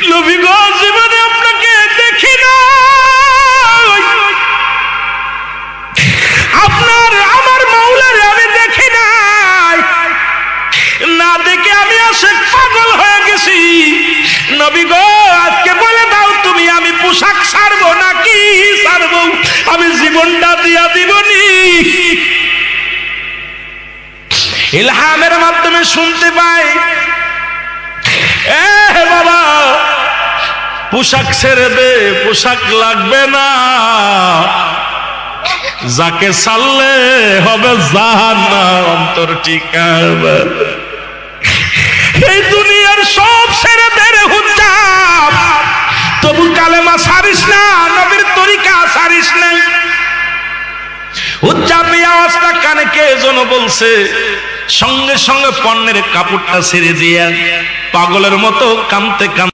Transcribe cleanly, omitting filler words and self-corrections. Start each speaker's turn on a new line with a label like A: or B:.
A: নবী গো জীবনে আপনাকে দেখি না, আপনার আমার মাওলারে আমি দেখি নাই, না দেখে আমি আশিক পাগল হয়ে গেছি। নবী গো আজকে বলে দাও তুমি আমি পোশাক ছাড়বো নাকি ছাড়বো, আমি জীবনটা দিয়া দিবনি। ইলহামের মাধ্যমে শুনতে পাই, এ বাবা পোশাক ছেড়ে দে, পোশাক লাগবে না, যাকে ছাড়লে হবে জাহান্নাম অন্তর ঠিকানা। এই দুনিয়ার সব ছেড়ে দে রে হুজ্জাব, তবু কালেমা ছাড়িস না, নবীর তরিকা ছাড়িস না। হুজ্জাব এই আওয়াজটা কানে কে যেন বলছে, সঙ্গে সঙ্গে পণ্যের কাপড়টা ছেড়ে দিয়া পাগলের মতো কাঁদতে কাঁদতে